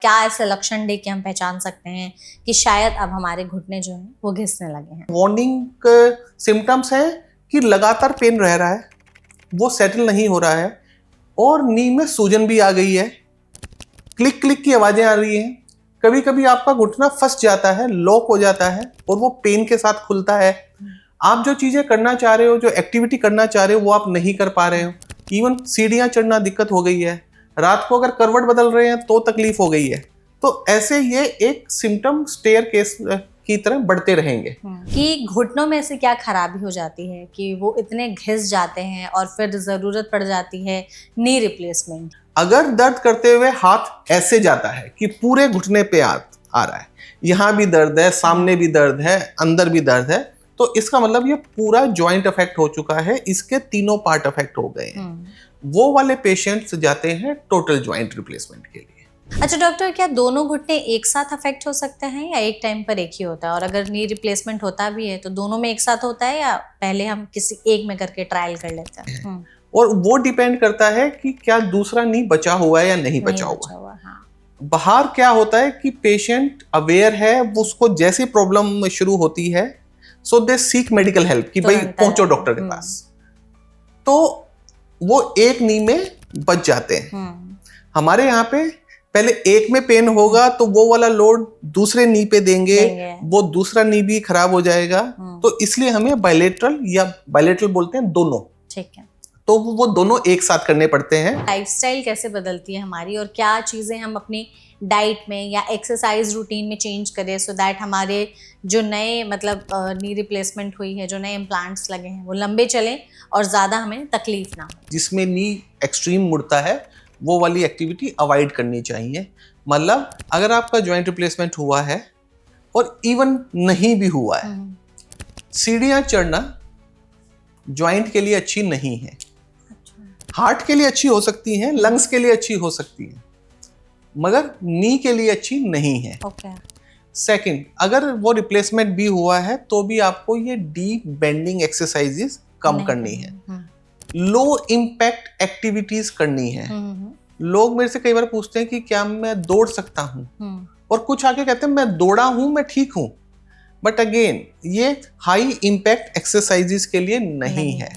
क्या ऐसे लक्षण देख के हम पहचान सकते हैं कि शायद अब हमारे घुटने जो हैं वो घिसने लगे हैं? वार्निंग सिम्टम्स है कि लगातार पेन रह रहा है, वो सेटल नहीं हो रहा है और नी में सूजन भी आ गई है, क्लिक क्लिक की आवाजें आ रही हैं, कभी कभी आपका घुटना फंस जाता है, लॉक हो जाता है और वो पेन के साथ खुलता है। आप जो चीजें करना चाह रहे हो, जो एक्टिविटी करना चाह रहे हो, वो आप नहीं कर पा रहे हो। इवन सीढ़ियां चढ़ना दिक्कत हो गई है, रात को अगर करवट बदल रहे हैं तो तकलीफ हो गई है। तो ऐसे ये एक सिम्टम स्टेयर केस की तरह बढ़ते रहेंगे। कि घुटनों में से क्या खराबी हो जाती है कि वो इतने घिस जाते हैं और फिर जरूरत पड़ जाती है नी रिप्लेसमेंट? अगर दर्द करते हुए हाथ ऐसे जाता है कि पूरे घुटने पे आ रहा है, यहाँ भी दर्द है, सामने भी दर्द है, अंदर भी दर्द है, तो इसका मतलब ये पूरा जॉइंट अफेक्ट हो चुका है, इसके तीनों पार्ट अफेक्ट हो गए हैं। वो वाले पेशेंट्स जाते हैं टोटल जॉइंट रिप्लेसमेंट के लिए। अच्छा डॉक्टर, क्या दोनों घुटने एक साथ अफेक्ट हो सकते हैं या एक टाइम पर एक ही होता है? और अगर नी रिप्लेसमेंट होता भी है तो दोनों में एक साथ होता है या पहले हम किसी एक में करके ट्रायल कर लेते हैं? और वो डिपेंड करता है कि क्या दूसरा नी बचा हुआ है या नहीं बचा हुआ। हाँ। बाहर क्या होता है कि पेशेंट अवेयर है, वो उसको जैसे प्रॉब्लम शुरू होती है सो दे सीक मेडिकल हेल्प कि भाई पहुंचो डॉक्टर के पास, तो वो एक नी में बच जाते हैं। हमारे यहाँ पे पहले एक में पेन होगा तो वो वाला लोड दूसरे नी पे देंगे, वो दूसरा नी भी खराब हो जाएगा। तो इसलिए हमें बायलेटरल या बायलेटरल बोलते हैं दोनों, ठीक है, तो वो दोनों एक साथ करने पड़ते हैं। लाइफस्टाइल कैसे बदलती है हमारी और क्या चीजें हम अपनी डाइट में या एक्सरसाइज रूटीन में चेंज करें सो दैट हमारे जो नए मतलब नी रिप्लेसमेंट हुई है, जो नए इम्प्लांट्स लगे हैं, वो लंबे चलें और ज़्यादा हमें तकलीफ ना हो? जिसमें नी एक्सट्रीम मुड़ता है वो वाली एक्टिविटी अवॉइड करनी चाहिए। मतलब अगर आपका जॉइंट रिप्लेसमेंट हुआ है और इवन नहीं भी हुआ है, सीढ़ियाँ चढ़ना जॉइंट के लिए अच्छी नहीं है। हार्ट के लिए अच्छी हो सकती हैं, लंग्स के लिए अच्छी हो सकती हैं, मगर नी के लिए अच्छी नहीं है। सेकंड, अगर वो रिप्लेसमेंट भी हुआ है तो भी आपको ये डीप बेंडिंग एक्सरसाइजेस कम करनी है, लो इम्पैक्ट एक्टिविटीज करनी है। लोग मेरे से कई बार पूछते हैं कि क्या मैं दौड़ सकता हूं, और कुछ आके कहते हैं मैं दौड़ा हूं, मैं ठीक हूं, बट अगेन ये हाई इम्पैक्ट एक्सरसाइजेस के लिए नहीं है।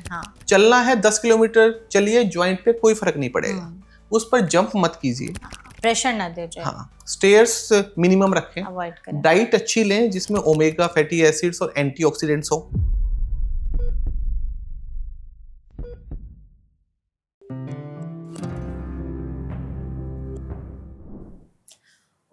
चलना है 10 किलोमीटर चलिए, ज्वाइंट पे कोई फर्क नहीं पड़ेगा, उस पर जंप मत कीजिए, प्रेशर ना दीजिए। हाँ, स्टेयर्स मिनिमम रखें, अवॉइड करें, डाइट अच्छी लें जिसमें ओमेगा फैटी एसिड्स और एंटीऑक्सीडेंट्स हो।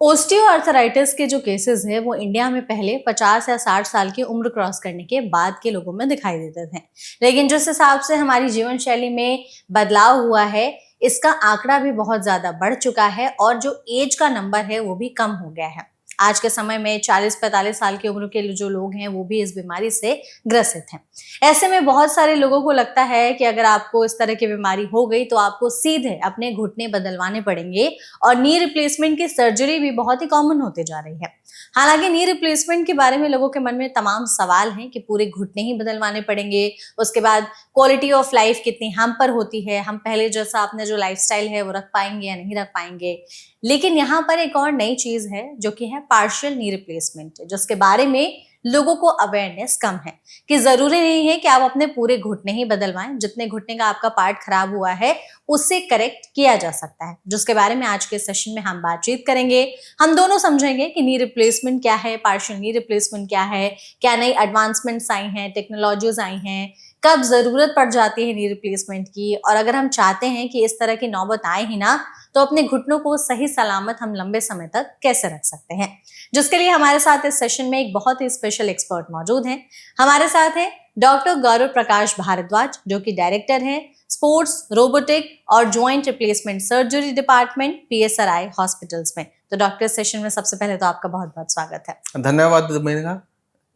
ओस्टियोआर्थराइटिस के जो केसेस है वो इंडिया में पहले 50 या 60 साल की उम्र क्रॉस करने के बाद के लोगों में दिखाई देते थे, लेकिन जिस हिसाब से हमारी जीवन शैली में बदलाव हुआ है, इसका आंकड़ा भी बहुत ज्यादा बढ़ चुका है और जो एज का नंबर है वो भी कम हो गया है। आज के समय में 40-45 साल की उम्र के जो लोग हैं वो भी इस बीमारी से ग्रसित हैं। ऐसे में बहुत सारे लोगों को लगता है कि अगर आपको इस तरह की बीमारी हो गई तो आपको सीधे अपने घुटने बदलवाने पड़ेंगे और नी रिप्लेसमेंट की सर्जरी भी बहुत ही कॉमन होते जा रही है। हालांकि नी रिप्लेसमेंट के बारे में लोगों के मन में तमाम सवाल हैं कि पूरे घुटने ही बदलवाने पड़ेंगे, उसके बाद क्वालिटी ऑफ लाइफ कितनी हम पर होती है, हम पहले जैसा अपने जो लाइफस्टाइल है वो रख पाएंगे या नहीं रख पाएंगे। लेकिन यहाँ पर एक और नई चीज है जो कि है पार्शियल नी रिप्लेसमेंट, जिसके बारे में लोगों को अवेयरनेस कम है कि जरूरी नहीं है कि आप अपने पूरे घुटने ही बदलवाएं, जितने घुटने का आपका पार्ट खराब हुआ है उससे करेक्ट किया जा सकता है, जिसके बारे में आज के सेशन में हम बातचीत करेंगे। हम दोनों समझेंगे कि नी रिप्लेसमेंट क्या है, पार्शियल नी रिप्लेसमेंट क्या है, क्या नई एडवांसमेंट्स आई हैं, टेक्नोलॉजीज आई हैं, कब जरूरत पड़ जाती है नी रिप्लेसमेंट की, और अगर हम चाहते हैं कि इस तरह की नौबत आए ही ना तो अपने घुटनों को सही सलामत हम लंबे समय तक कैसे रख सकते हैं, जिसके लिए हमारे साथ इस सेशन में एक बहुत ही स्पेशल एक्सपर्ट मौजूद हैं। हमारे साथ है डॉक्टर गौरव प्रकाश भारद्वाज, जो कि डायरेक्टर हैं स्पोर्ट्स, रोबोटिक और joint replacement surgery department PSRI hospitals में। तो डॉक्टर सेशन में सबसे पहले तो आपका बहुत बहुत स्वागत है। धन्यवाद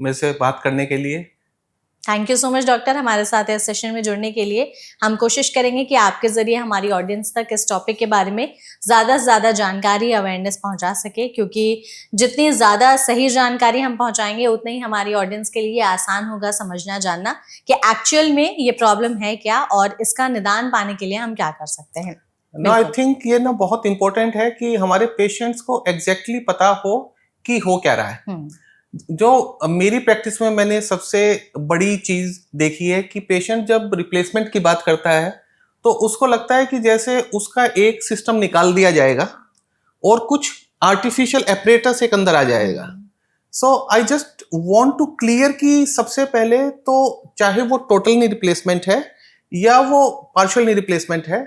मेरे से बात करने के लिए। Thank you so much doctor, हमारे साथ इस सेशन में जुड़ने के लिए। हम कोशिश करेंगे कि आपके जरिए हमारी ऑडियंस तक इस टॉपिक के बारे में ज़्यादा से ज़्यादा जानकारी, अवेयरनेस पहुंचा सके, क्योंकि जितनी ज़्यादा सही जानकारी हम पहुंचाएंगे उतना ही हमारी ऑडियंस के लिए आसान होगा समझना, जानना कि एक्चुअल में ये प्रॉब्लम है क्या और इसका निदान पाने के लिए हम क्या कर सकते हैं। नो आई थिंक ये ना बहुत इंपॉर्टेंट है कि हमारे पेशेंट्स को एग्जैक्टली पता हो कि हो क्या रहा है। जो मेरी प्रैक्टिस में मैंने सबसे बड़ी चीज देखी है कि पेशेंट जब रिप्लेसमेंट की बात करता है तो उसको लगता है कि जैसे उसका एक सिस्टम निकाल दिया जाएगा और कुछ आर्टिफिशियल एपरेटस एक अंदर आ जाएगा। So I just want to clear कि सबसे पहले तो चाहे वो टोटल नी रिप्लेसमेंट है या वो पार्शियल नी रिप्लेसमेंट है,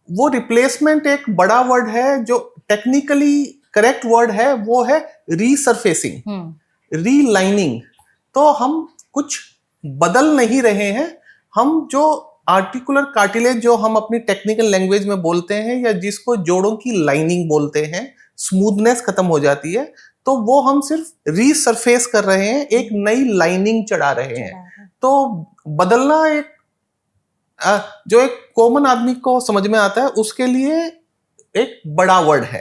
वो रिप्लेसमेंट एक बड़ा वर्ड है। जो टेक्निकली करेक्ट वर्ड है वो है रीसरफेसिंग, रीलाइनिंग। तो हम कुछ बदल नहीं रहे हैं, हम जो आर्टिकुलर कार्टिलेज जो हम अपनी टेक्निकल लैंग्वेज में बोलते हैं या जिसको जोड़ों की लाइनिंग बोलते हैं, स्मूथनेस खत्म हो जाती है, तो वो हम सिर्फ रीसरफेस कर रहे हैं, एक नई लाइनिंग चढ़ा रहे हैं। तो बदलना एक जो एक कॉमन आदमी को समझ में आता है उसके लिए एक बड़ा वर्ड है।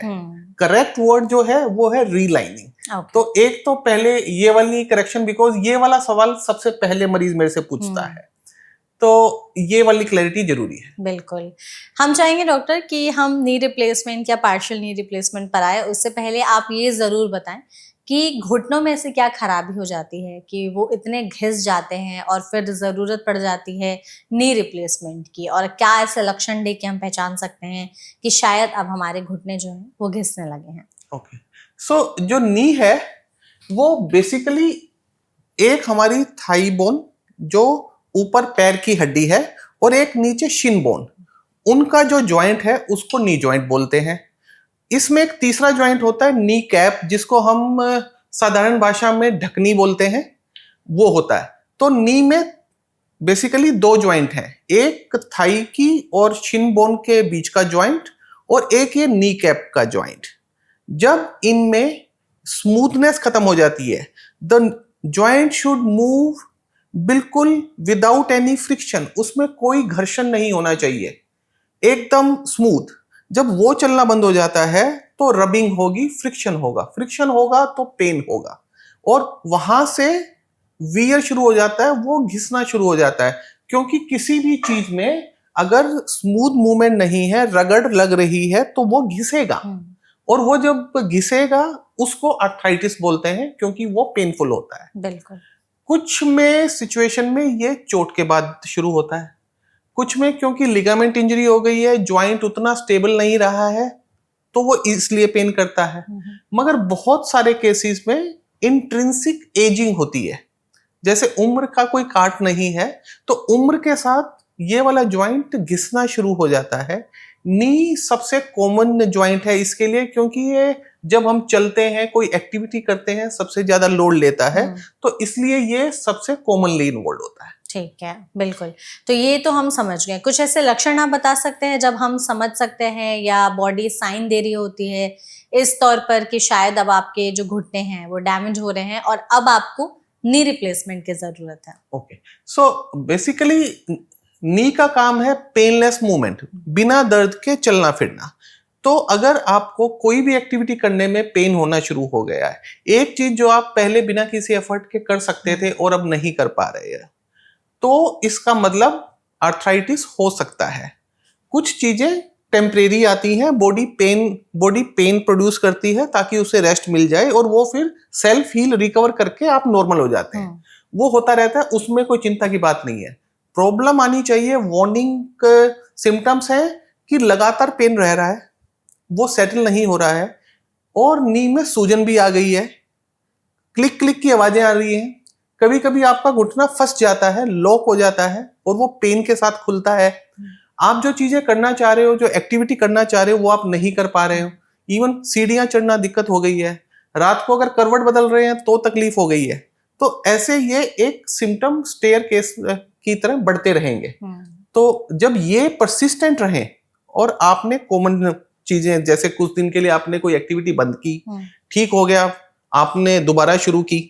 करेक्ट वर्ड जो है वो है रीलाइनिंग। तो एक तो पहले ये वाली करेक्शन, बिकॉज ये वाला सवाल सबसे पहले मरीज मेरे से पूछता है, तो ये वाली क्लैरिटी जरूरी है। बिल्कुल। हम चाहेंगे डॉक्टर कि हम नी रिप्लेसमेंट या पार्शियल नी रिप्लेसमेंट पर आए, उससे पहले आप ये जरूर बताएं कि घुटनों में से क्या खराबी हो जाती है कि वो इतने घिस जाते हैं और फिर जरूरत पड़ जाती है नी रिप्लेसमेंट की, और क्या ऐसे लक्षण देख के हम पहचान सकते हैं कि शायद अब हमारे घुटने जो हैं वो घिसने लगे हैं। ओके, सो जो नी है वो बेसिकली एक हमारी थाई बोन जो ऊपर पैर की हड्डी है और एक नीचे शिन बोन, उनका जो जॉइंट है उसको नी जॉइंट बोलते हैं। इसमें एक तीसरा जॉइंट होता है नी कैप, जिसको हम साधारण भाषा में ढकनी बोलते हैं, वो होता है। तो नी में बेसिकली दो जॉइंट हैं, एक थाई की और शिन बोन के बीच का जॉइंट और एक ये नी कैप का जॉइंट। जब इनमें स्मूथनेस खत्म हो जाती है, द जॉइंट शुड मूव बिल्कुल विदाउट एनी फ्रिक्शन, उसमें कोई घर्षण नहीं होना चाहिए, एकदम स्मूथ। जब वो चलना बंद हो जाता है तो रबिंग होगी, फ्रिक्शन होगा, फ्रिक्शन होगा तो पेन होगा, और वहां से वियर शुरू हो जाता है, वो घिसना शुरू हो जाता है। क्योंकि किसी भी चीज में अगर स्मूथ मूवमेंट नहीं है, रगड़ लग रही है, तो वो घिसेगा, और वो जब घिसेगा उसको आर्थराइटिस बोलते हैं, क्योंकि वो पेनफुल होता है। बिल्कुल। कुछ में सिचुएशन में ये चोट के बाद शुरू होता है, कुछ में क्योंकि लिगामेंट इंजरी हो गई है, ज्वाइंट उतना स्टेबल नहीं रहा है, तो वो इसलिए पेन करता है। मगर बहुत सारे केसेस में इंट्रिंसिक एजिंग होती है, जैसे उम्र का कोई काट नहीं है, तो उम्र के साथ ये वाला ज्वाइंट घिसना शुरू हो जाता है। नी सबसे कॉमन ज्वाइंट है इसके लिए, क्योंकि ये जब हम चलते हैं, कोई एक्टिविटी करते हैं, सबसे ज्यादा लोड लेता है, तो इसलिए ये सबसे कॉमनली इन्वॉल्व होता है। ठीक है, बिल्कुल। तो ये तो हम समझ गए। कुछ ऐसे लक्षण आप बता सकते हैं जब हम समझ सकते हैं या बॉडी साइन दे रही होती है इस तौर पर कि शायद अब आपके जो घुटने हैं वो डैमेज हो रहे हैं और अब आपको नी रिप्लेसमेंट की जरूरत है? ओके, सो बेसिकली नी का काम है पेनलेस मूवमेंट, बिना दर्द के चलना फिरना। तो अगर आपको कोई भी एक्टिविटी करने में पेन होना शुरू हो गया है, एक चीज जो आप पहले बिना किसी एफर्ट के कर सकते थे और अब नहीं कर पा रहे हैं, तो इसका मतलब आर्थराइटिस हो सकता है। कुछ चीजें टेम्परेरी आती हैं, बॉडी पेन प्रोड्यूस करती है ताकि उसे रेस्ट मिल जाए और वो फिर सेल्फ हील रिकवर करके आप नॉर्मल हो जाते हैं। वो होता रहता है, उसमें कोई चिंता की बात नहीं है। प्रॉब्लम आनी चाहिए, वार्निंग सिम्टम्स है कि लगातार पेन रह रहा है, वो सेटल नहीं हो रहा है, और नी में सूजन भी आ गई है, क्लिक क्लिक की आवाजें आ रही हैं, कभी कभी आपका घुटना फंस जाता है, लॉक हो जाता है और वो पेन के साथ खुलता है। आप जो चीजें करना चाह रहे हो, जो एक्टिविटी करना चाह रहे हो, वो आप नहीं कर पा रहे हो। इवन सीढ़ियां चढ़ना दिक्कत हो गई है, रात को अगर करवट बदल रहे हैं तो तकलीफ हो गई है। तो ऐसे ये एक सिम्टम स्टेयर केस की तरह बढ़ते रहेंगे। तो जब ये परसिस्टेंट रहे और आपने कॉमन चीजें, जैसे कुछ दिन के लिए आपने कोई एक्टिविटी बंद की, ठीक हो गया, आपने दोबारा शुरू की,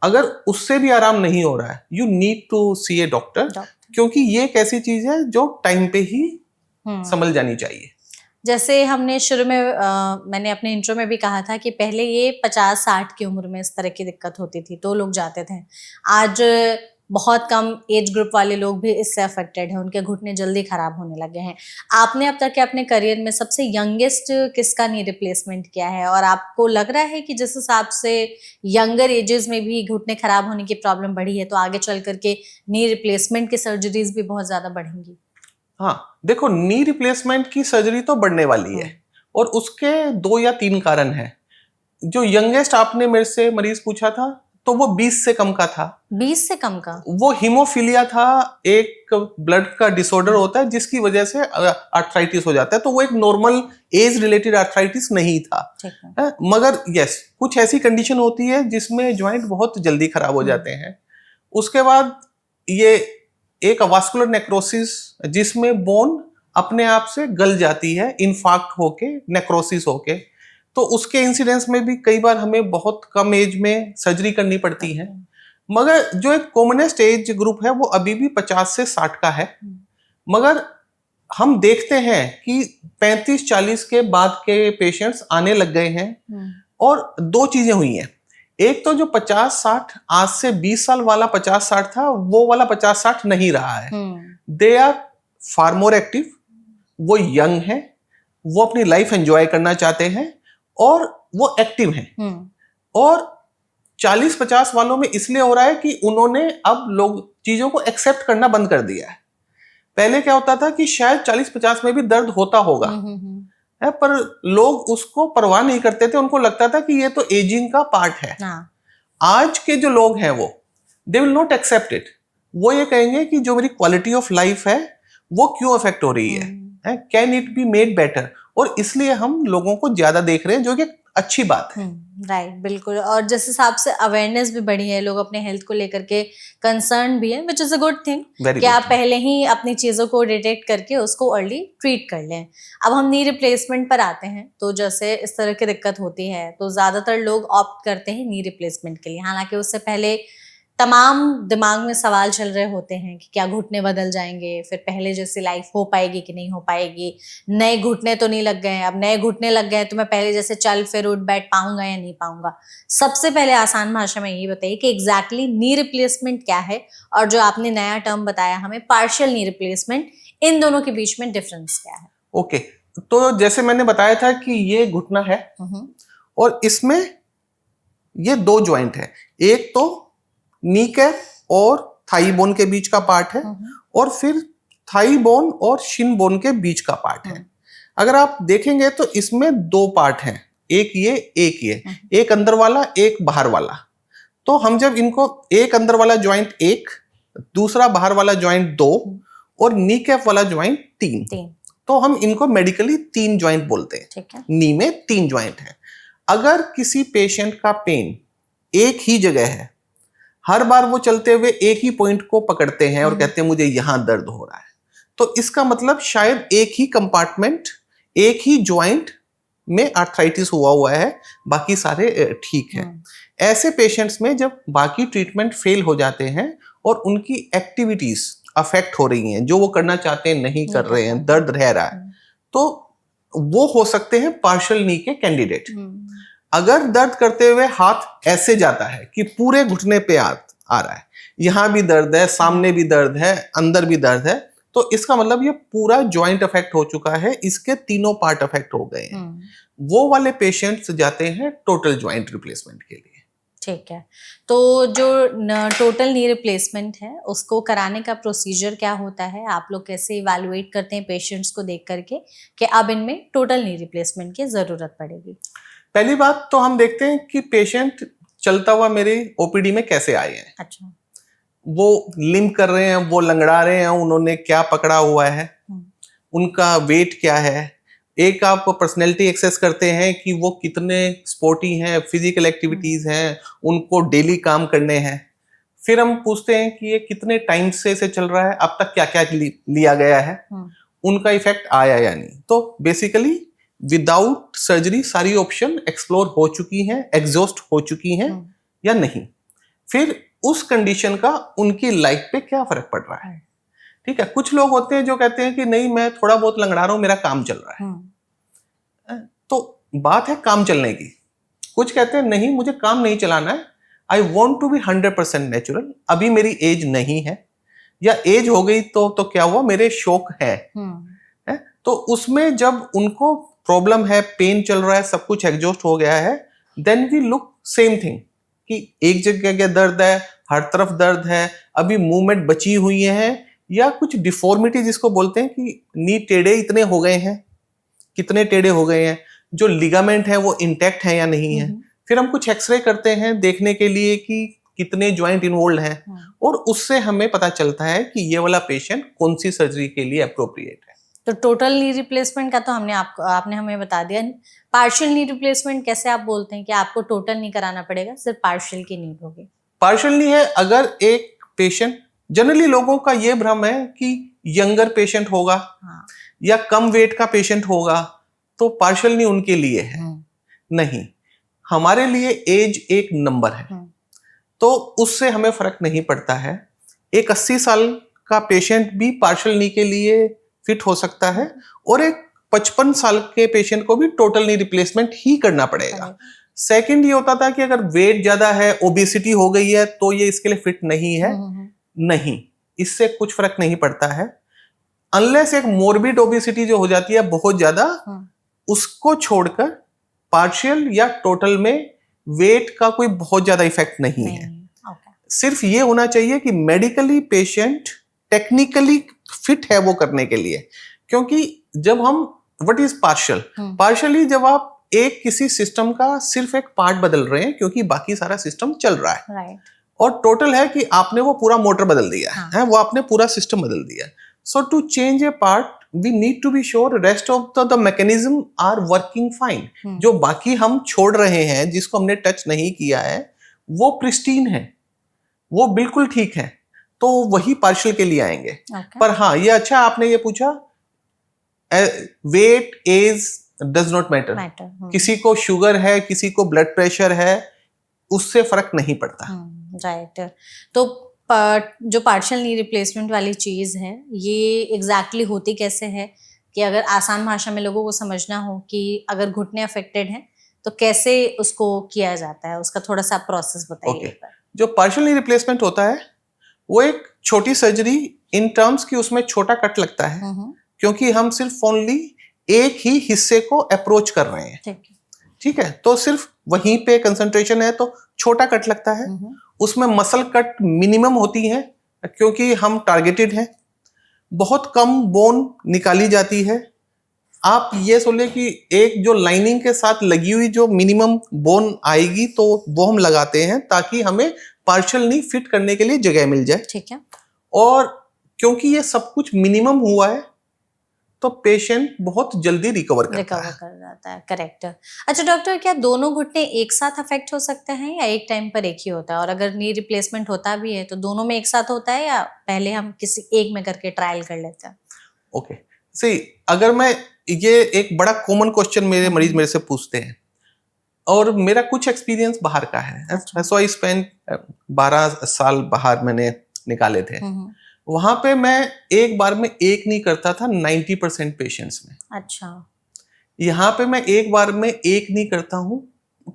अगर उससे भी आराम नहीं हो रहा है, you need to see a doctor, क्योंकि ये एक ऐसी चीज है जो टाइम पे ही संभल जानी चाहिए। जैसे हमने शुरू में मैंने अपने इंट्रो में भी कहा था कि पहले ये 50-60 की उम्र में इस तरह की दिक्कत होती थी तो लोग जाते थे। आज बहुत कम एज ग्रुप वाले लोग भी इससे अफेक्टेड हैं, उनके घुटने जल्दी खराब होने लगे हैं। आपने अब तक के अपने करियर में सबसे यंगेस्ट किसका नी रिप्लेसमेंट किया है, और आपको लग रहा है कि जिस हिसाब से यंगर एजेस में भी घुटने खराब होने की प्रॉब्लम बढ़ी है, तो आगे चल करके नी रिप्लेसमेंट की सर्जरीज भी बहुत ज्यादा बढ़ेंगी? हाँ, देखो, नी रिप्लेसमेंट की सर्जरी तो बढ़ने वाली है और उसके 2 या 3 कारण हैं। जो यंगेस्ट आपने मेरे से मरीज पूछा था, तो वो 20 से कम का था। 20 से कम का? वो हीमोफीलिया था, एक ब्लड का डिसऑर्डर होता है जिसकी वजह से आर्थराइटिस हो जाता है, तो वो एक नॉर्मल एज रिलेटेड आर्थराइटिस नहीं था। मगर यस, कुछ ऐसी कंडीशन होती है जिसमें ज्वाइंट बहुत जल्दी खराब हो जाते हैं। उसके बाद ये एक वास्कुलर नेक्रोसिस, जिसमें बोन अपने आप से गल जाती है, इन्फार्क्ट होके, नेक्रोसिस होके, तो उसके इंसिडेंस में भी कई बार हमें बहुत कम एज में सर्जरी करनी पड़ती है। मगर जो एक कॉमनेस्ट एज ग्रुप है वो अभी भी 50 से 60 का है। मगर हम देखते हैं कि 35-40 के बाद के पेशेंट्स आने लग गए हैं, और 2 चीजें हुई हैं। एक तो जो 50-60 आज से 20 साल वाला 50-60 था, वो वाला 50-60 नहीं रहा है। They are far more active, वो यंग है, वो अपनी लाइफ एंजॉय करना चाहते हैं और वो एक्टिव हैं। और 40-50 वालों में इसलिए हो रहा है कि उन्होंने अब लोग चीजों को एक्सेप्ट करना बंद कर दिया है। पहले क्या होता था कि शायद 40-50 में भी दर्द होता होगा, पर लोग उसको परवाह नहीं करते थे, उनको लगता था कि ये तो एजिंग का पार्ट है। आज के जो लोग हैं वो they will not accept it. वो ये कहेंगे कि जो मेरी क्वालिटी ऑफ लाइफ है वो क्यों अफेक्ट हो रही है, can it be made better. और इसलिए हम लोगों को ज्यादा देख रहे हैं, जो कि अच्छी बात है। राइट, बिल्कुल। और जिस हिसाब से अवेयरनेस भी बढ़ी है, लोग अपने हेल्थ को लेकर के कंसर्न भी है, which is a good thing कि आप पहले ही अपनी चीजों को डिटेक्ट करके उसको अर्ली ट्रीट कर लें। अब हम नी रिप्लेसमेंट पर आते हैं, तो जैसे इस तरह की दिक्कत होती है तो ज्यादातर लोग ऑप्ट करते हैं नी रिप्लेसमेंट के लिए। हालांकि उससे पहले तमाम दिमाग में सवाल चल रहे होते हैं कि क्या घुटने बदल जाएंगे, फिर पहले जैसी लाइफ हो पाएगी कि नहीं हो पाएगी, नए घुटने तो नहीं लग गए हैं, अब नए घुटने लग गए तो मैं पहले जैसे चल फिर उठ बैठ पाऊंगा या नहीं पाऊंगा। सबसे पहले आसान भाषा में यही बताइए कि एग्जैक्टली नी रिप्लेसमेंट क्या है, और जो आपने नया टर्म बताया हमें पार्शियल नी रिप्लेसमेंट, इन दोनों के बीच में डिफरेंस क्या है? ओके, तो जैसे मैंने बताया था कि ये घुटना है और इसमें ये 2 ज्वाइंट है। एक तो नी कैप और थाई बोन के बीच का पार्ट है, और फिर थाई बोन और शिन बोन के बीच का पार्ट है। अगर आप देखेंगे तो इसमें 2 पार्ट हैं, एक ये, एक ये, एक अंदर वाला, एक बाहर वाला। तो हम जब इनको, एक अंदर वाला ज्वाइंट 1, दूसरा बाहर वाला ज्वाइंट 2 और नी कैप वाला ज्वाइंट 3, तो हम इनको मेडिकली 3 ज्वाइंट बोलते हैं। ठीक है। नी में 3 ज्वाइंट है। अगर किसी पेशेंट का पेन एक ही जगह है, हर बार वो चलते हुए एक ही पॉइंट को पकड़ते हैं और कहते हैं मुझे यहां दर्द हो रहा है, तो इसका मतलब शायद एक ही कंपार्टमेंट, एक ही ज्वाइंट में आर्थराइटिस हुआ है, बाकी सारे ठीक है। ऐसे पेशेंट्स में जब बाकी ट्रीटमेंट फेल हो जाते हैं और उनकी एक्टिविटीज अफेक्ट हो रही हैं, जो वो करना चाहते हैं नहीं कर रहे हैं, दर्द रह रहा है, तो वो हो सकते हैं पार्शियल नी के कैंडिडेट। अगर दर्द करते हुए हाथ ऐसे जाता है कि पूरे घुटने पे आ रहा है, यहां भी दर्द है, सामने भी दर्द है, अंदर भी दर्द है, तो इसका मतलब ये पूरा जॉइंट अफेक्ट हो चुका है, इसके तीनों पार्ट अफेक्ट हो गए हैं। वो वाले पेशेंट्स जाते हैं टोटल जॉइंट रिप्लेसमेंट के लिए। ठीक है, तो जो टोटल नी रिप्लेसमेंट है उसको कराने का प्रोसीजर क्या होता है? आप लोग कैसे इवैल्यूएट करते हैं पेशेंट्स को देख करके कि अब इनमें टोटल नी रिप्लेसमेंट की जरूरत पड़ेगी? पहली बात तो हम देखते हैं कि पेशेंट चलता हुआ मेरे ओपीडी में कैसे आए हैं। अच्छा, वो लिम्प कर रहे हैं, वो लंगड़ा रहे हैं, उन्होंने क्या पकड़ा हुआ है, उनका वेट क्या है। एक आप पर्सनैलिटी एक्सेस करते हैं कि वो कितने स्पोर्टी हैं, फिजिकल एक्टिविटीज हैं, उनको डेली काम करने हैं। फिर हम पूछते हैं कि ये कितने टाइम से चल रहा है, अब तक क्या क्या लिया गया है, उनका इफेक्ट आया या नहीं। तो बेसिकली विदाउट सर्जरी सारी ऑप्शन एक्सप्लोर हो चुकी हैं, एग्जॉस्ट हो चुकी हैं या नहीं, फिर उस कंडीशन का उनकी लाइफ पे क्या फर्क पड़ रहा है। ठीक है, कुछ लोग होते हैं जो कहते हैं कि नहीं मैं थोड़ा बहुत लंगड़ा रहा हूं, मेरा काम चल रहा है। तो बात है काम चलने की। कुछ कहते हैं नहीं मुझे काम नहीं चलाना है, I want to be 100% natural, अभी मेरी एज नहीं है, या एज हो गई तो क्या हुआ, मेरे शौक है, तो उसमें जब उनको प्रॉब्लम है, पेन चल रहा है, सब कुछ एग्जॉस्ट हो गया है, then we look same thing कि एक जगह क्या दर्द है, हर तरफ दर्द है, अभी मूवमेंट बची हुई है, या कुछ डिफॉर्मिटी जिसको बोलते हैं कि नी टेढ़े इतने हो गए हैं, कितने टेढ़े हो गए हैं, जो लिगामेंट है वो इंटैक्ट है या नहीं है। फिर हम कुछ एक्सरे करते हैं देखने के लिए कि कितने ज्वाइंट इन्वॉल्व हैं, और उससे हमें पता चलता है कि ये वाला पेशेंट कौन सी सर्जरी के लिए अप्रोप्रिएट है। तो टोटल नी रिप्लेसमेंट का तो आपने हमें बता दिया। पार्शियल नी रिप्लेसमेंट कैसे आप बोलते हैं कि आपको टोटल नहीं कराना पड़ेगा, सिर्फ पार्शियल की नीड होगी? पार्शियल नी है अगर एक पेशेंट, जनरली लोगों का ये भ्रम है कि यंगर पेशेंट होगा, या कम वेट का पेशेंट होगा तो पार्शियल नी उनके लिए है। नहीं, हमारे लिए एज एक नंबर है, तो उससे हमें फर्क नहीं पड़ता है। एक 80 साल का पेशेंट भी पार्शियल नी के लिए फिट हो सकता है, और एक 55 साल के पेशेंट को भी टोटल नी रिप्लेसमेंट ही करना पड़ेगा। सेकंड ये होता था कि अगर वेट ज्यादा है, ओबेसिटी हो गई है, तो ये इसके लिए फिट नहीं है। नहीं, इससे कुछ फर्क नहीं पड़ता है, अनलेस एक मोर्बिड ओबेसिटी जो हो जाती है बहुत ज्यादा, उसको छोड़कर पार्शियल या टोटल में वेट का कोई बहुत ज्यादा इफेक्ट नहीं है। सिर्फ ये होना चाहिए कि मेडिकली पेशेंट टेक्निकली फिट है वो करने के लिए, क्योंकि जब हम व्हाट इज पार्शियली जब आप एक किसी सिस्टम का सिर्फ एक पार्ट बदल रहे हैं क्योंकि बाकी सारा सिस्टम चल रहा है, और टोटल है कि आपने वो पूरा मोटर बदल दिया है, वो आपने पूरा सिस्टम बदल दिया। So to change a part we need to be sure rest of the mechanism are working fine. जो बाकी हम छोड़ रहे हैं, जिसको हमने टच नहीं किया है, वो प्रिस्टीन है, वो बिल्कुल ठीक है, तो वही पार्शियल के लिए आएंगे। पर हाँ, ये अच्छा आपने ये पूछा, weight age does not matter. किसी को शुगर है, किसी को ब्लड प्रेशर है, उससे फर्क नहीं पड़ता। राइट। तो जो पार्शियल नी रिप्लेसमेंट वाली चीज है, ये एग्जैक्टली होती कैसे है, कि अगर आसान भाषा में लोगों को समझना हो कि अगर घुटने अफेक्टेड हैं तो कैसे उसको किया जाता है, उसका थोड़ा सा प्रोसेस बताइए। जो पार्शियल नी रिप्लेसमेंट होता है वो एक छोटी सर्जरी इन टर्म्स की, उसमें छोटा कट लगता है क्योंकि हम सिर्फ ओनली एक ही हिस्से को अप्रोच कर रहे हैं। ठीक है, तो सिर्फ वहीं पे कंसंट्रेशन है, तो छोटा कट लगता है। उसमें मसल कट मिनिमम होती है क्योंकि हम टारगेटेड हैं। बहुत कम बोन निकाली जाती है। आप ये सोचिए कि एक जो लाइनिंग के साथ लगी हुई जो मिनिमम बोन आएगी, तो वो हम लगाते हैं ताकि हमें पार्शियल नी फिट करने के लिए जगह मिल जाए। ठीक है। और क्योंकि ये सब कुछ मिनिमम हुआ है, तो पेशेंट बहुत जल्दी रिकवर कर जाता है। करेक्ट। अच्छा डॉक्टर, क्या दोनों घुटने एक साथ अफेक्ट हो सकते हैं या एक टाइम पर एक ही होता है? और अगर नी रिप्लेसमेंट होता भी है तो दोनों में एक साथ होता है या पहले हम किसी एक में करके ट्रायल कर लेते हैं? ओके, सी अगर मैं, ये एक बड़ा कॉमन क्वेश्चन मेरे मरीज मेरे से पूछते हैं, और मेरा कुछ एक्सपीरियंस बाहर का है। सो आई स्पेंड 12 साल बाहर मैंने निकाले थे। वहां पे मैं एक बार में एक नहीं करता था 90% पेशेंट्स में। अच्छा। यहाँ पे मैं एक बार में एक नहीं करता हूँ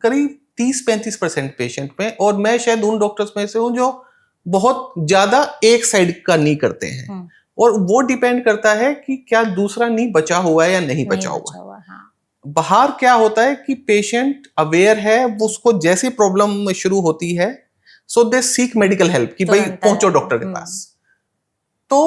करीब 30-35% पेशेंट में, और मैं शायद उन डॉक्टर्स में से हूँ जो बहुत ज्यादा एक साइड का नहीं करते हैं। और वो डिपेंड करता है कि क्या दूसरा नी बचा हुआ है या नहीं बचा हुआ। हाँ। बाहर क्या होता है कि पेशेंट अवेयर है, वो उसको जैसी प्रॉब्लम शुरू होती है, सो दे सीक मेडिकल हेल्प कि भाई पहुंचो डॉक्टर के पास, तो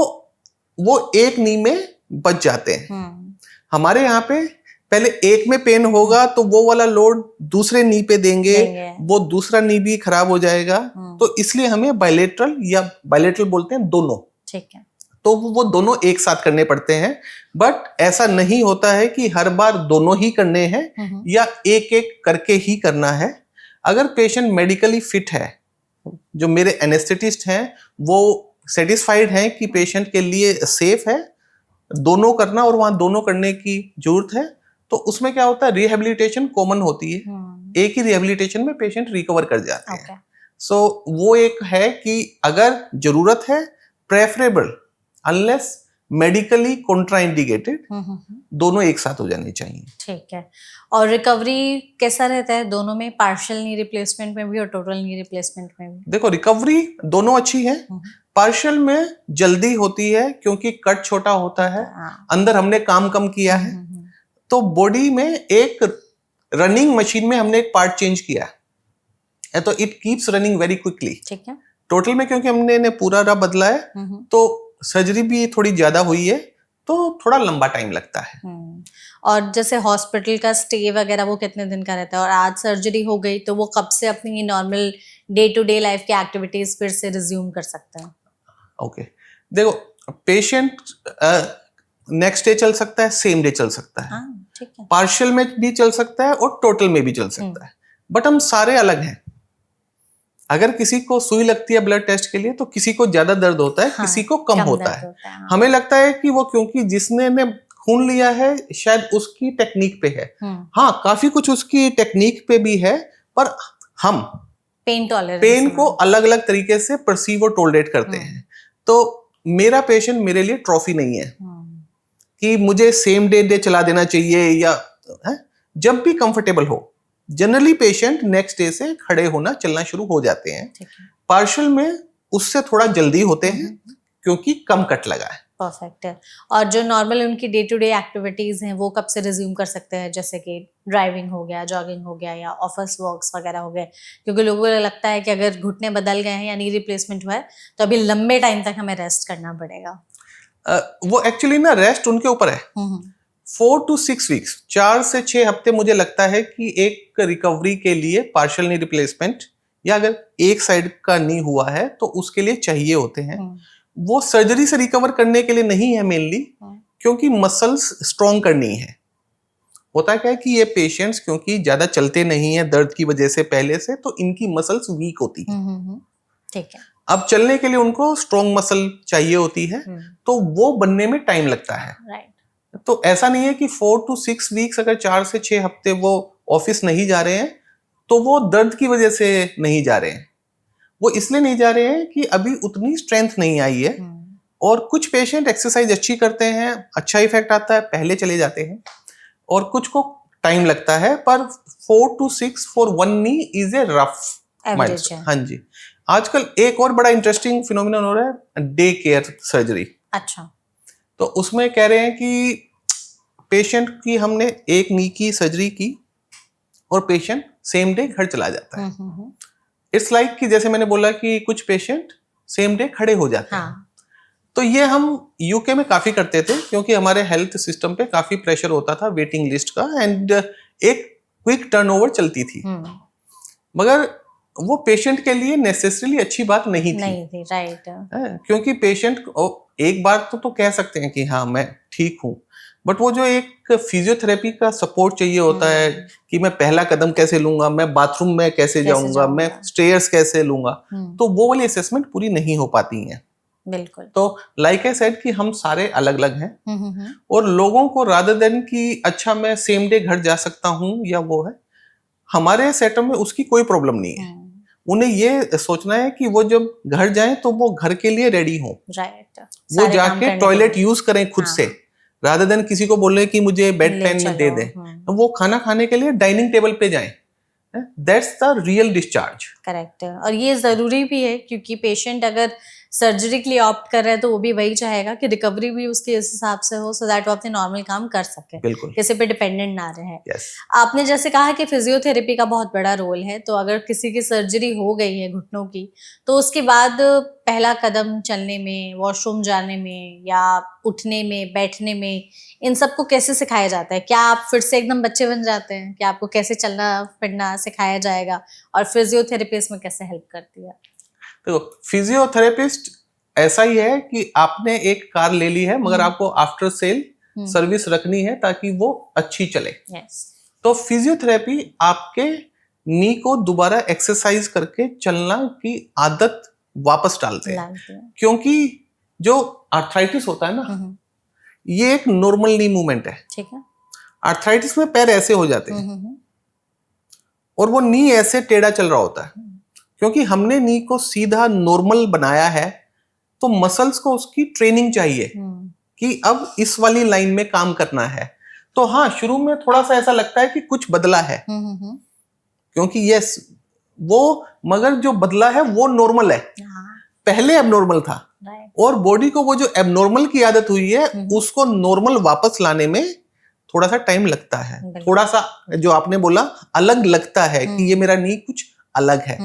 वो एक नी में बच जाते हैं। हमारे यहाँ पे पहले एक में पेन होगा तो वो वाला लोड दूसरे नी पे देंगे, वो दूसरा नी भी खराब हो जाएगा। तो इसलिए हमें बायलेटरल, या बायलेटरल बोलते हैं दोनों, ठीक है, तो वो दोनों एक साथ करने पड़ते हैं। बट ऐसा नहीं होता है कि हर बार दोनों ही करने हैं या एक एक करके ही करना है। अगर पेशेंट मेडिकली फिट है, जो मेरे एनेस्थेटिस्ट हैं वो सेटिस्फाइड हैं कि पेशेंट के लिए सेफ है दोनों करना, और वहां दोनों करने की जरूरत है, तो उसमें क्या होता है, रिहेबिलिटेशन कॉमन होती है। एक ही रिहेबिलिटेशन में पेशेंट रिकवर कर जाते हैं। सो वो एक है कि अगर जरूरत है, प्रेफरेबल, अनलेस मेडिकली कॉन्ट्राइंडिकेटेड, दोनों एक साथ हो जाने चाहिए। ठीक है। और रिकवरी कैसा रहता है दोनों में, पार्शियल नी रिप्लेसमेंट में भी और टोटल नी रिप्लेसमेंट में भी? देखो रिकवरी दोनों अच्छी है। पार्शियल में जल्दी होती है क्योंकि कट छोटा होता है, अंदर हमने काम कम किया है, तो बॉडी में एक रनिंग मशीन में हमने एक पार्ट चेंज किया है, तो it keeps running very quickly. ठीक है। टोटल में क्योंकि हमने पूरा रब बदला है, तो सर्जरी भी थोड़ी ज्यादा हुई है, तो थोड़ा लंबा टाइम लगता है। और जैसे हॉस्पिटल का स्टे वगैरह वो कितने दिन का रहता है, और आज सर्जरी हो गई तो वो कब से अपनी normal day to day life की एक्टिविटीज फिर से रिज्यूम कर सकता है? ओके, देखो पेशेंट नेक्स्ट डे चल सकता है, सेम डे चल सकता है, ठीक है। पार्शियल में भी चल सकता है और टोटल में भी चल सकता है, बट हम सारे अलग हैं। अगर किसी को सुई लगती है ब्लड टेस्ट के लिए तो किसी को ज्यादा दर्द होता है, किसी को कम होता है। हमें लगता है कि वो क्योंकि जिसने ने खून लिया है शायद उसकी टेक्निक पे है। हाँ, काफी कुछ उसकी टेक्निक पे भी है, पर हम पेन को अलग अलग तरीके से परसीव और टॉलरेट करते हैं। तो मेरा पेशेंट मेरे लिए ट्रॉफी नहीं है कि मुझे सेम डे चला देना चाहिए या जब भी कंफर्टेबल हो। जनरली पेशेंट नेक्स्ट डे से खड़े होना चलना शुरू हो जाते हैं। पार्शियल में उससे थोड़ा जल्दी होते हैं क्योंकि कम कट लगा है। परफेक्ट है। और जो नॉर्मल उनकी डे टू डे एक्टिविटीज हैं वो कब से रिज्यूम कर सकते हैं, जैसे कि ड्राइविंग हो गया, जॉगिंग हो गया, या ऑफिस वॉक्स वगैरह हो गए? क्योंकि लोगों को लगता है कि अगर घुटने बदल गए हैं या नी रिप्लेसमेंट हुआ है तो अभी लंबे टाइम तक हमें रेस्ट करना पड़ेगा। वो एक्चुअली ना रेस्ट उनके ऊपर है। 4 to 6 वीक्स, 4 से 6 हफ्ते मुझे लगता है कि एक रिकवरी के लिए पार्शियल नी रिप्लेसमेंट, या अगर एक साइड का नी हुआ है तो उसके लिए चाहिए होते हैं। वो सर्जरी से रिकवर करने के लिए नहीं है मेनली, क्योंकि मसल्स स्ट्रॉन्ग करनी है। होता क्या है कि ये पेशेंट्स क्योंकि ज्यादा चलते नहीं है दर्द की वजह से पहले से, तो इनकी मसल्स वीक होती है। ठीक है। अब चलने के लिए उनको स्ट्रॉन्ग मसल चाहिए होती है, तो वो बनने में टाइम लगता है। तो ऐसा नहीं है कि 4 to 6 वीक्स, अगर 4 से 6 हफ्ते वो ऑफिस नहीं जा रहे हैं तो वो दर्द की वजह से नहीं जा रहे हैं, वो इसलिए नहीं जा रहे हैं कि अभी उतनी स्ट्रेंथ नहीं आई है। और कुछ पेशेंट एक्सरसाइज अच्छी करते हैं, अच्छा इफेक्ट आता है, पहले चले जाते हैं, और कुछ को टाइम लगता है। पर 4 to 6 for one knee is a rough milestone. हाँ जी। आजकल एक और बड़ा इंटरेस्टिंग फिनोमिनन हो रहा है, डे केयर सर्जरी। अच्छा। तो उसमें कह रहे हैं कि पेशेंट की हमने एक नी की सर्जरी की और पेशेंट सेम डे घर चला जाता है। इट्स लाइक कि जैसे मैंने बोला कि कुछ पेशेंट सेम डे खड़े हो जाते हैं। तो ये हम यूके में काफी करते थे क्योंकि हमारे हेल्थ सिस्टम पे काफी प्रेशर होता था वेटिंग लिस्ट का, एंड एक क्विक टर्नओवर चलती थी। मगर वो पेशेंट के लिए नेसेसरीली अच्छी बात नहीं थी। राइट। क्योंकि पेशेंट एक बार तो कह सकते हैं कि हाँ मैं ठीक हूँ, बट वो जो एक फिजियोथेरेपी का सपोर्ट चाहिए होता है कि मैं पहला कदम कैसे लूंगा, मैं बाथरूम में कैसे जाऊंगा, मैं स्टेयर्स कैसे लूंगा, तो वो वाली असेसमेंट पूरी नहीं हो पाती है। बिल्कुल। तो लाइक आई सेड कि हम सारे अलग अलग हैं, और लोगों को रादर देन कि अच्छा मैं सेम डे घर जा सकता हूँ या वो है, हमारे सेटअप में उसकी कोई प्रॉब्लम नहीं है। उन्हें ये सोचना है कि वो जब घर जाएं तो वो घर के लिए रेडी हो। राइट। वो जाके टॉयलेट यूज करें खुद से, रादर देन किसी को बोले कि मुझे बेड टाइम में दे दे। वो खाना खाने के लिए डाइनिंग टेबल पे जाएं। That's the real discharge. Correct. और ये जरूरी भी है क्योंकि पेशेंट अगर सर्जरी के लिए ऑप्ट कर रहा है तो वो भी वही चाहेगा कि रिकवरी भी उसके इस हिसाब से हो, सो दैट वो अपने नॉर्मल काम कर सके, किसी पे डिपेंडेंट ना रहे। yes. आपने जैसे कहा कि फिजियोथेरेपी का बहुत बड़ा रोल है, तो अगर किसी की सर्जरी हो गई है घुटनों की तो उसके बाद पहला कदम चलने में, वॉशरूम जाने में, या उठने में, बैठने में, इन सबको कैसे सिखाया जाता है? क्या आप फिर से एकदम बच्चे बन जाते हैं कि आपको कैसे चलना फिरना सिखाया जाएगा, और फिजियोथेरेपी इसमें कैसे हेल्प करती है? तो फिजियोथेरेपिस्ट ऐसा ही है कि आपने एक कार ले ली है मगर आपको आफ्टर सेल सर्विस रखनी है ताकि वो अच्छी चले। तो फिजियोथेरेपी आपके नी को दोबारा एक्सरसाइज करके चलना की आदत वापस डालते हैं, क्योंकि जो आर्थराइटिस होता है ना, ये एक नॉर्मल नी मूवमेंट है। ठीक है। आर्थराइटिस में पैर ऐसे हो जाते हैं और वो नी ऐसे टेढ़ा चल रहा होता है, क्योंकि हमने नी को सीधा नॉर्मल बनाया है। तो मसल्स को उसकी ट्रेनिंग चाहिए कि अब इस वाली लाइन में काम करना है। तो हाँ, शुरू में थोड़ा सा ऐसा लगता है कि कुछ बदला है, क्योंकि यस वो, मगर जो बदला है वो नॉर्मल है, पहले एबनॉर्मल था, और बॉडी को वो जो एबनॉर्मल की आदत हुई है उसको नॉर्मल वापस लाने में थोड़ा सा टाइम लगता है, थोड़ा सा जो आपने बोला अलग लगता है कि ये मेरा नी कुछ अलग है।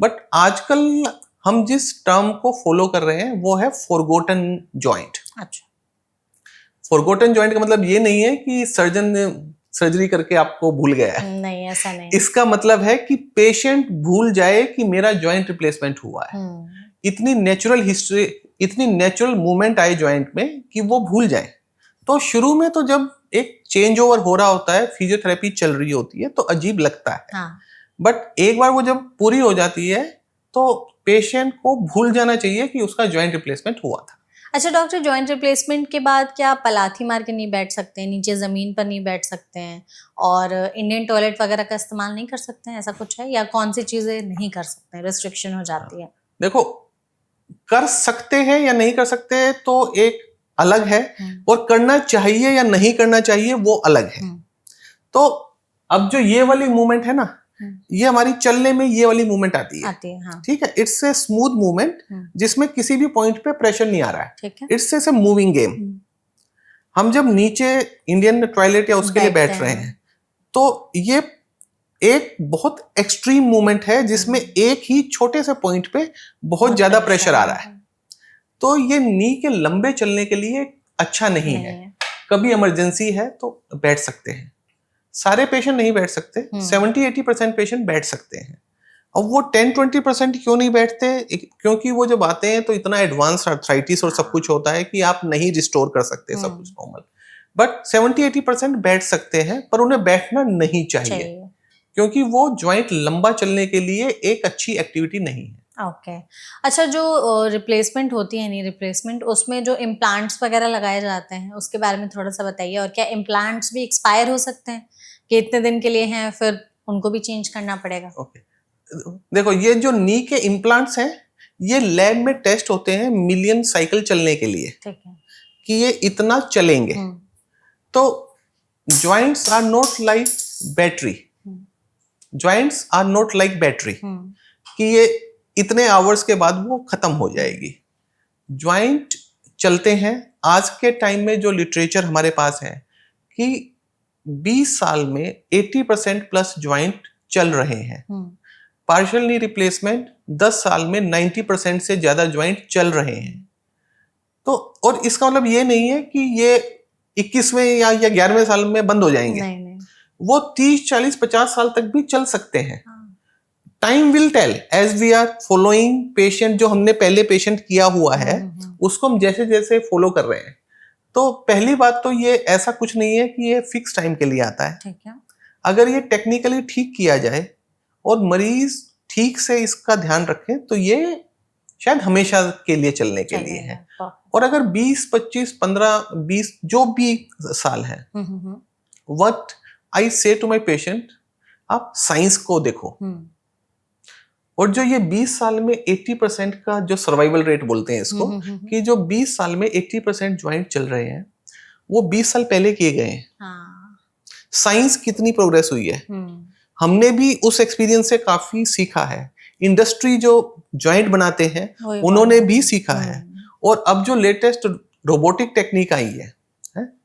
बट आजकल हम जिस टर्म को फॉलो कर रहे हैं वो है फॉरगॉटन जॉइंट। अच्छा, फॉरगॉटन जॉइंट का मतलब ये नहीं है कि सर्जन ने सर्जरी करके आपको भूल गया है, नहीं ऐसा नहीं। इसका मतलब है कि पेशेंट भूल जाए कि मेरा जॉइंट रिप्लेसमेंट हुआ है। इतनी नेचुरल हिस्ट्री, इतनी नेचुरल मूवमेंट आए जॉइंट में कि वो भूल जाए। तो शुरू में तो जब एक चेंज ओवर हो रहा होता है, फिजियोथेरेपी चल रही होती है, तो अजीब लगता है। हाँ। बट एक बार वो जब पूरी हो जाती है तो पेशेंट को भूल जाना चाहिए कि उसका जॉइंट रिप्लेसमेंट हुआ था। अच्छा डॉक्टर, जॉइंट रिप्लेसमेंट के बाद क्या पलाथी मार के नहीं बैठ सकते हैं, नीचे जमीन पर नहीं बैठ सकते हैं, और इंडियन टॉयलेट वगैरह का इस्तेमाल नहीं कर सकते हैं, ऐसा कुछ है? या कौन सी चीजें नहीं कर सकते हैं, रिस्ट्रिक्शन हो जाती है? देखो, कर सकते हैं या नहीं कर सकते हैं तो एक अलग है, और करना चाहिए या नहीं करना चाहिए वो अलग है। तो अब जो ये वाली मूवमेंट है ना, ये हमारी चलने में ये वाली मूवमेंट आती है, हाँ। ठीक है। इट्स ए स्मूथ मूवमेंट जिसमें किसी भी पॉइंट पे प्रेशर नहीं आ रहा है, ठीक है। It's a moving game. हम जब नीचे इंडियन टॉयलेट या उसके लिए बैठ रहे हैं तो ये एक बहुत एक्सट्रीम मूवमेंट है जिसमें एक ही छोटे से पॉइंट पे बहुत ज्यादा प्रेशर आ रहा है। तो ये नी के लंबे चलने के लिए अच्छा नहीं है। कभी इमरजेंसी है तो बैठ सकते हैं, सारे पेशेंट नहीं बैठ सकते, 70-80% पेशेंट बैठ सकते हैं। अब वो 10-20% क्यों नहीं बैठते? क्योंकि वो जब आते हैं तो इतना एडवांस आर्थराइटिस और सब कुछ होता है कि आप नहीं रिस्टोर कर सकते सब कुछ नॉर्मल। बट 70-80% बैठ सकते हैं, पर उन्हें बैठना नहीं चाहिए क्योंकि वो जॉइंट लंबा चलने के लिए एक अच्छी एक्टिविटी नहीं है। ओके अच्छा, जो रिप्लेसमेंट होती है, नी रिप्लेसमेंट, उसमें जो इम्प्लांट्स वगैरह लगाए जाते हैं उसके बारे में थोड़ा सा बताइए। और क्या इम्प्लांट्स भी एक्सपायर हो सकते हैं कि इतने दिन के लिए हैं फिर उनको भी चेंज करना पड़ेगा? ओके देखो, ये जो नी के इम्प्लांट्स हैं ये लैब में टेस्ट होते हैं मिलियन साइकिल चलने के लिए, ठीक है, कि ये इतना चलेंगे। तो joints are not like battery, joints are not like battery कि ये इतने आवर्स के बाद वो खत्म हो जाएगी। जॉइंट चलते हैं। आज के टाइम में जो लिटरेचर हमारे पास है कि 20 साल में 80% प्लस जॉइंट चल रहे हैं। पार्शियल नी रिप्लेसमेंट 10 साल में 90% से ज्यादा जॉइंट चल रहे हैं। तो और इसका मतलब ये नहीं है कि ये 21वें या 11वें साल में बंद हो जाएंगे। नहीं। वो 30, 40, 50 साल तक भी चल सकते हैं। Time will tell as we are following patient. जो हमने पहले पेशेंट किया हुआ है उसको हम जैसे जैसे फॉलो कर रहे हैं। तो पहली बात तो ये ऐसा कुछ नहीं है कि ये फिक्स टाइम के लिए आता है। ठीक है। अगर ये टेक्निकली ठीक किया जाए और मरीज ठीक से इसका ध्यान रखें तो ये शायद हमेशा के लिए चलने के लिए है। और अगर 20, 25, 15, 20 जो भी साल है, व्हाट आई से टू माय पेशेंट, आप साइंस को देखो। और जो ये 20 साल में 80% का जो सर्वाइवल रेट बोलते हैं इसको, कि जो 20 साल में 80% ज्वाइंट चल रहे हैं वो 20 साल पहले किए गए हैं। साइंस कितनी प्रोग्रेस हुई है, हमने भी उस एक्सपीरियंस से काफी सीखा है। इंडस्ट्री जो जॉइंट बनाते हैं उन्होंने भी सीखा है। और अब जो लेटेस्ट रोबोटिक टेक्निक आई है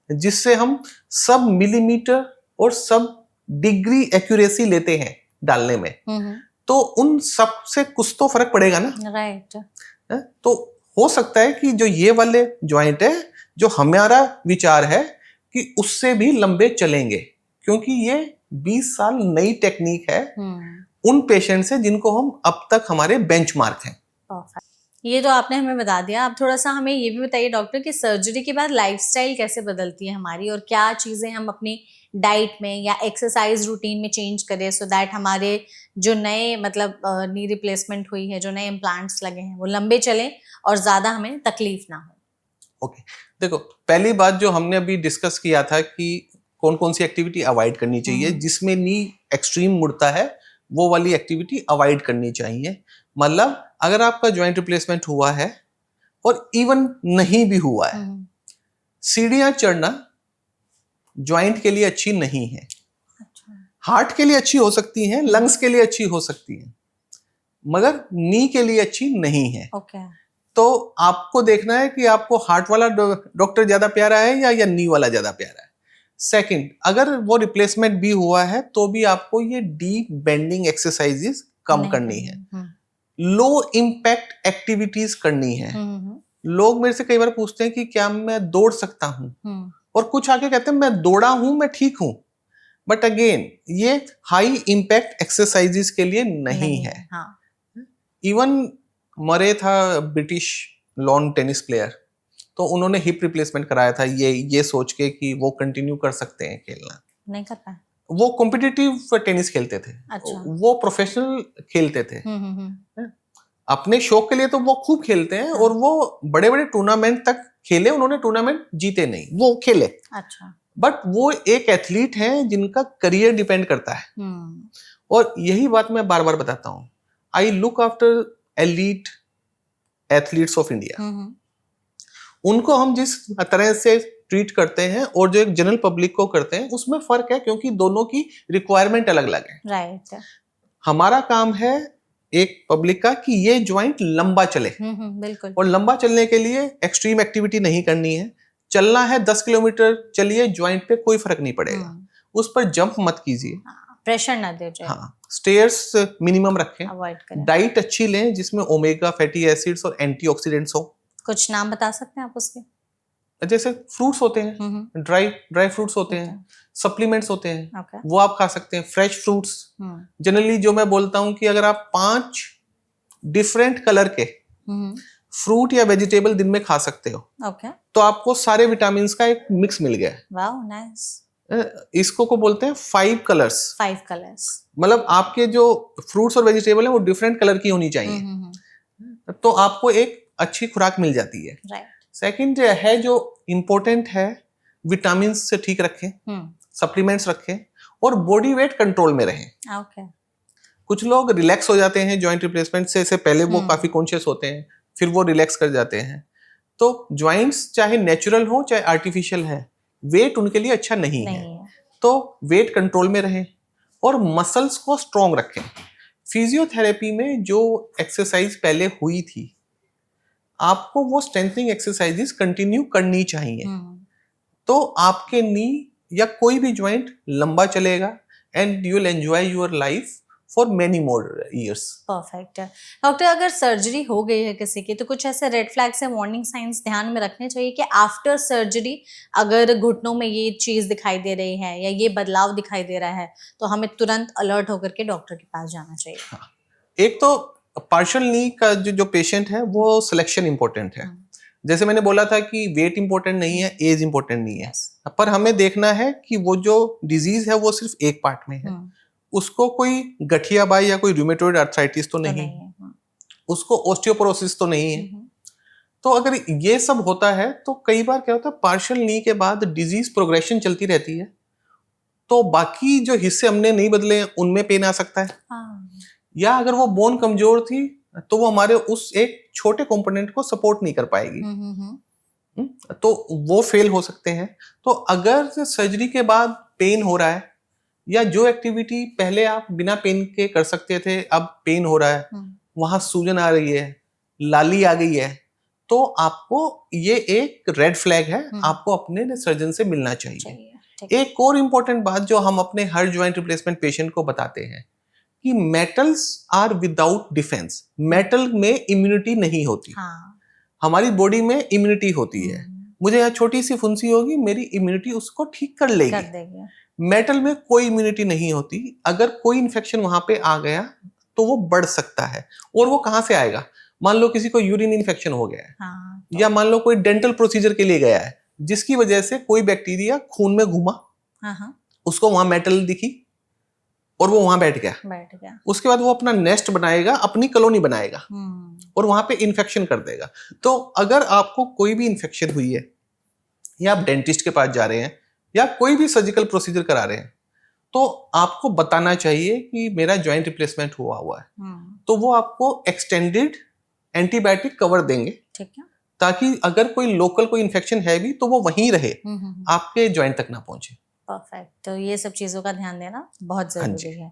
जिससे हम सब मिलीमीटर और सब डिग्री एक्यूरेसी लेते हैं डालने में, तो उन सब से कुछ तो फर्क पड़ेगा ना। राइट। तो हो सकता है कि जो ये वाले जॉइंट है, जो हमारा विचार है कि उससे भी लंबे चलेंगे, क्योंकि ये 20 साल नई टेक्निक है उन पेशेंट से जिनको हम अब तक हमारे बेंचमार्क हैं। ये तो आपने हमें बता दिया। अब थोड़ा सा हमें ये भी बताइए डॉक्टर कि सर्जरी के बाद लाइफस्टाइल कैसे बदलती है हमारी, और क्या चीज़ें हम अपनी डाइट में या एक्सरसाइज रूटीन में चेंज करें सो दैट हमारे जो नए मतलब नी रिप्लेसमेंट हुई है, जो नए इम्प्लांट्स लगे हैं, वो लंबे चलें और ज़्यादा हमें तकलीफ ना हो। ओके देखो, पहली बात जो हमने अभी डिस्कस किया था कि कौन कौन सी एक्टिविटी अवॉइड करनी चाहिए, जिसमें नी एक्सट्रीम मुड़ता है वो वाली एक्टिविटी अवॉइड करनी चाहिए। मतलब अगर आपका जॉइंट रिप्लेसमेंट हुआ है और इवन नहीं भी हुआ है, सीढ़ियां चढ़ना ज्वाइंट के लिए अच्छी नहीं है। अच्छा। हार्ट के लिए अच्छी हो सकती हैं, लंग्स के लिए अच्छी हो सकती हैं, मगर नी के लिए अच्छी नहीं है। ओके। तो आपको देखना है कि आपको हार्ट वाला डॉक्टर ज्यादा प्यारा है या नी वाला ज्यादा प्यारा है। सेकंड, अगर वो रिप्लेसमेंट भी हुआ है तो भी आपको ये डीप बेंडिंग एक्सरसाइजेस कम करनी है, लो इम्पैक्ट एक्टिविटीज करनी है। लोग मेरे से कई बार पूछते हैं कि क्या मैं दौड़ सकता हूं, और कुछ आके कहते हैं मैं दौड़ा हूं, मैं ठीक हूं, बट अगेन ये हाई इम्पैक्ट एक्सरसाइजेस के लिए नहीं है। इवन मरे था ब्रिटिश लॉन टेनिस प्लेयर, तो उन्होंने हिप रिप्लेसमेंट कराया था ये सोच के कि वो कंटिन्यू कर सकते हैं खेलना। नहीं कर पाए। वो कॉम्पिटिटिव टेनिस खेलते थे। अच्छा। वो प्रोफेशनल खेलते थे। अपने शौक के लिए तो वो खूब खेलते हैं। हाँ। और वो बड़े बड़े टूर्नामेंट तक खेले, उन्होंने टूर्नामेंट जीते नहीं, वो खेले। अच्छा। बट वो एक एथलीट है जिनका करियर डिपेंड करता है। और यही बात मैं बार बार बताता हूँ, I look after elite athletes of India. उनको हम जिस तरह से ट्रीट करते हैं और जो एक जनरल पब्लिक को करते हैं उसमें फर्क है, क्योंकि दोनों की रिक्वायरमेंट अलग अलग है। राइट। हमारा काम है एक पब्लिक का कि ये ज्वाइंट लंबा चले। बिल्कुल। और लंबा चलने के लिए एक्सट्रीम एक्टिविटी नहीं करनी है। चलना है 10 किलोमीटर चलिए, ज्वाइंट पे कोई फर्क नहीं पड़ेगा। उस पर जंप मत कीजिए, प्रेशर ना दे। हाँ, स्टेयर्स मिनिमम रखें, अवॉइड करें। डाइट अच्छी लें जिसमें ओमेगा फैटी एसिड्स और एंटीऑक्सीडेंट्स हो। कुछ नाम बता सकते हैं आप उसके? जैसे फ्रूट्स होते हैं, ड्राई फ्रूट्स होते हैं, सप्लीमेंट्स होते हैं, वो आप खा सकते हैं। फ्रेश फ्रूट्स जनरली जो मैं बोलता हूं कि अगर आप 5 डिफरेंट कलर के फ्रूट या वेजिटेबल दिन में खा सकते हो, तो आपको सारे विटामिन का एक मिक्स मिल गया। Wow, nice. इसको को बोलते हैं 5 कलर्स। 5 कलर्स मतलब आपके जो फ्रूट्स और वेजिटेबल है वो डिफरेंट कलर की होनी चाहिए। तो आपको एक अच्छी खुराक मिल जाती है। राइट। सेकंड है जो इम्पोर्टेंट है, विटामिन से ठीक रखें, सप्लीमेंट्स रखें, और बॉडी वेट कंट्रोल में रहें। ओके। कुछ लोग रिलैक्स हो जाते हैं जॉइंट रिप्लेसमेंट से पहले, वो काफी कॉन्शियस होते हैं, फिर वो रिलैक्स कर जाते हैं। तो जॉइंट्स चाहे नेचुरल हो चाहे आर्टिफिशियल है, वेट उनके लिए अच्छा नहीं है। तो वेट कंट्रोल में रहें और मसल्स को स्ट्रॉन्ग रखें। फिजियोथेरेपी में जो एक्सरसाइज पहले हुई थी, आपको वो स्ट्रेंथनिंग एक्सरसाइजेस कंटिन्यू करनी चाहिए। तो आपके नी या कोई भी ज्वाइंट लंबा चलेगा and you will enjoy your life for many more years. Perfect. Doctor, अगर सर्जरी हो गई है किसी की, तो कुछ ऐसे रेड फ्लैग्स या वार्निंग साइंस ध्यान में रखने चाहिए कि आफ्टर सर्जरी अगर घुटनों में ये चीज दिखाई दे रही है या ये बदलाव दिखाई दे रहा है, तो हमें तुरंत अलर्ट होकर के डॉक्टर के पास जाना चाहिए? हाँ। एक तो पार्शियल नी का जो पेशेंट है वो सिलेक्शन इंपॉर्टेंट है। जैसे मैंने बोला था कि वेट इंपॉर्टेंट नहीं है, एज इंपॉर्टेंट नहीं है, पर हमें देखना है कि वो जो डिजीज है वो सिर्फ एक पार्ट में है। उसको कोई गठियाबाई या कोई रूमेटॉइड आर्थराइटिस तो नहीं है, उसको ऑस्टियोपोरोसिस तो नहीं है। तो अगर ये सब होता है तो कई बार क्या होता है, पार्शियल नी के बाद डिजीज प्रोग्रेशन चलती रहती है, तो बाकी जो हिस्से हमने नहीं बदले उनमें पेन आ सकता है। या अगर वो बोन कमजोर थी तो वो हमारे उस एक छोटे कंपोनेंट को सपोर्ट नहीं कर पाएगी, तो वो फेल हो सकते हैं। तो अगर सर्जरी के बाद पेन हो रहा है या जो एक्टिविटी पहले आप बिना पेन के कर सकते थे अब पेन हो रहा है, वहां सूजन आ रही है, लाली आ गई है, तो आपको ये एक रेड फ्लैग है, आपको अपने सर्जन से मिलना चाहिए। एक और इम्पोर्टेंट बात जो हम अपने हर ज्वाइंट रिप्लेसमेंट पेशेंट को बताते हैं कि metals are without defence. Metal में इम्यूनिटी नहीं होती। हाँ। हमारी बॉडी में इम्यूनिटी होती है। मुझे यहाँ छोटी सी फुंसी होगी, मेरी इम्यूनिटी उसको ठीक कर लेगी। मेटल में कोई इम्यूनिटी नहीं होती। अगर कोई इन्फेक्शन वहां पे आ गया तो वो बढ़ सकता है। और वो कहाँ से आएगा? मान लो किसी को यूरिन इन्फेक्शन हो गया है, हाँ, तो... या मान लो कोई डेंटल प्रोसीजर के लिए गया है जिसकी वजह से कोई बैक्टीरिया खून में घुमा, हाँ, उसको वहां मेटल दिखी और वो वहां बैठ गया। उसके बाद वो अपना नेस्ट बनाएगा, अपनी कॉलोनी बनाएगा और वहां पे इन्फेक्शन कर देगा। तो अगर आपको कोई भी इन्फेक्शन हुई है या आप डेंटिस्ट के पास जा रहे हैं या कोई भी सर्जिकल प्रोसीजर करा रहे हैं, तो आपको बताना चाहिए कि मेरा जॉइंट रिप्लेसमेंट हुआ है। तो वो आपको एक्सटेंडेड एंटीबायोटिक कवर देंगे, ठीक है, ताकि अगर कोई लोकल कोई इन्फेक्शन है भी तो वो वहीं रहे, आपके जॉइंट तक ना पहुंचे। परफेक्ट। तो ये सब चीज़ों का ध्यान देना बहुत हाँ ज़रूरी जी। है।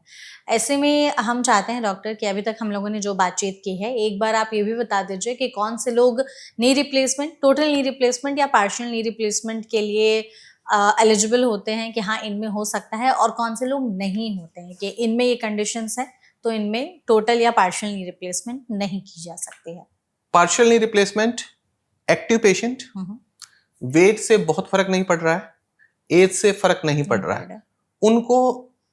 ऐसे में हम चाहते हैं डॉक्टर कि अभी तक हम लोगों ने जो बातचीत की है, एक बार आप ये भी बता दीजिए कि कौन से लोग knee replacement, total knee replacement या पार्शियल नी रिप्लेसमेंट के लिए एलिजिबल होते हैं कि हाँ, इनमें हो सकता है, और कौन से लोग नहीं होते हैं कि इनमें ये कंडीशंस हैं, तो इनमें टोटल या पार्शियल नी रिप्लेसमेंट नहीं की जा सकती है। Partial knee replacement, active patient, weight से बहुत फर्क नहीं पड़ रहा है, एज से फर्क नहीं पड़ रहा है, उनको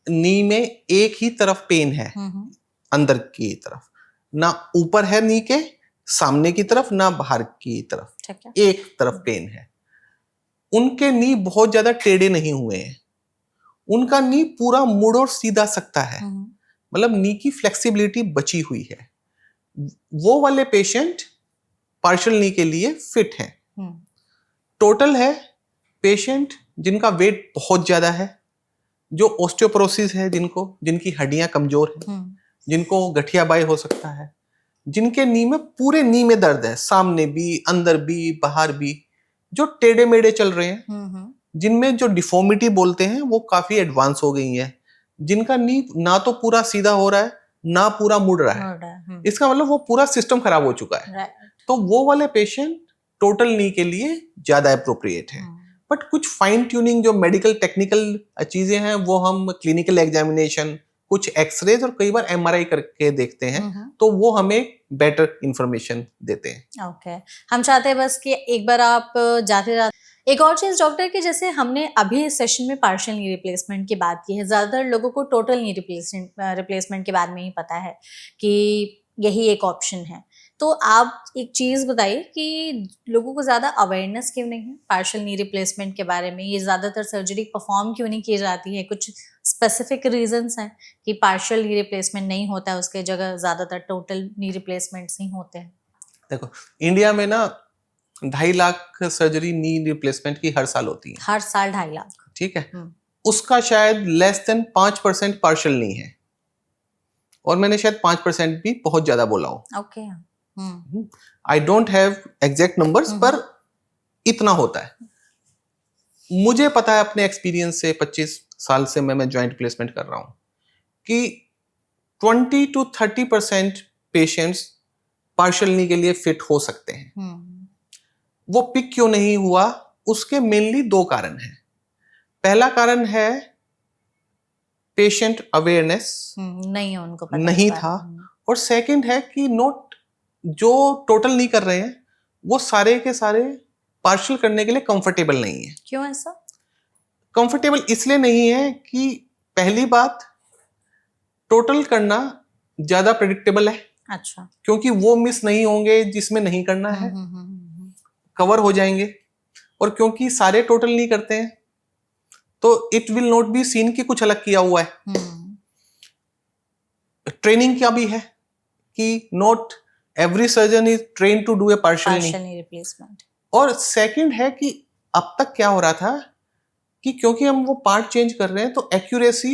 नी में एक ही तरफ पेन है, अंदर की तरफ, ना ऊपर है नी के सामने की तरफ ना बाहर की तरफ, एक तरफ पेन है। उनके नी बहुत ज्यादा टेढ़े नहीं हुए हैं, उनका नी पूरा मुड़ और सीधा सकता है, मतलब नी की फ्लेक्सिबिलिटी बची हुई है। वो वाले पेशेंट पार्शियल नी के लिए फिट हैं। टोटल है पेशेंट जिनका वेट बहुत ज्यादा है, जो ऑस्टियोपोरोसिस है, जिनकी हड्डियां कमजोर हैं, जिनको गठियाबाई हो सकता है, जिनके नी में पूरे नी में दर्द है, सामने भी अंदर भी बाहर भी, जो टेढ़े मेढ़े चल रहे हैं, जिनमें जो डिफॉर्मिटी बोलते हैं वो काफी एडवांस हो गई है, जिनका नी ना तो पूरा सीधा हो रहा है ना पूरा मुड़ रहा है, इसका मतलब वो पूरा सिस्टम खराब हो चुका है। तो वो वाले पेशेंट टोटल नी के लिए ज्यादा अप्रोप्रिएट है। बट कुछ फाइन ट्यूनिंग जो मेडिकल टेक्निकल चीजें हैं वो हम क्लिनिकल एग्जामिनेशन, कुछ एक्सरेज और कई बार एमआरआई करके देखते हैं, तो वो हमें बेटर इंफॉर्मेशन देते हैं। ओके, हम चाहते हैं बस कि एक बार आप जाते जाते एक और चीज डॉक्टर की, जैसे हमने अभी इस सेशन में पार्शियल नी रिप्लेसमेंट की बात की है, ज्यादातर लोगों को टोटल नी रिप्लेसमेंट के बारे में ही पता है कि यही एक ऑप्शन है। तो आप एक चीज बताइए कि लोगों को ज्यादा अवेयरनेस क्यों नहीं है पार्शियल नी रिप्लेसमेंट के बारे में, ये ज्यादातर सर्जरी परफॉर्म क्यों नहीं की जाती है? कुछ स्पेसिफिक रीजंस हैं कि पार्शियल नी रिप्लेसमेंट नहीं होता है, उसके जगह ज्यादातर टोटल नी रिप्लेसमेंट्स ही होते हैं? देखो, इंडिया में ना 2.5 लाख सर्जरी नी रिप्लेसमेंट की हर साल होती है। हर साल 2.5 लाख? ठीक है। उसका शायद लेस देन 5% पार्शियल नी है, और मैंने शायद 5% भी बहुत ज्यादा बोला हो। Okay, I don't have exact numbers, पर इतना होता है। मुझे पता है अपने एक्सपीरियंस से, 25 साल से मैं जॉइंट रिप्लेसमेंट कर रहा हूं, कि 20 to 30% पेशेंट्स पार्शियल नी के लिए फिट हो सकते हैं। वो पिक क्यों नहीं हुआ, उसके मेनली 2 कारण हैं। पहला कारण है पेशेंट अवेयरनेस नहीं है, उनको पता नहीं था, और सेकंड है कि नोट जो टोटल नहीं कर रहे हैं वो सारे के सारे पार्शियल करने के लिए कंफर्टेबल नहीं है। क्यों ऐसा? कंफर्टेबल इसलिए नहीं है कि पहली बात, टोटल करना ज्यादा प्रेडिक्टेबल है। अच्छा। क्योंकि वो मिस नहीं होंगे जिसमें नहीं करना है, कवर हो जाएंगे, और क्योंकि सारे टोटल नहीं करते हैं तो it will not be seen कि कुछ अलग किया हुआ है। ट्रेनिंग क्या भी है कि not every surgeon is train to do a partial knee replacement. और सेकंड है कि अब तक क्या हो रहा था कि क्योंकि हम वो पार्ट चेंज कर रहे हैं तो एक्यूरेसी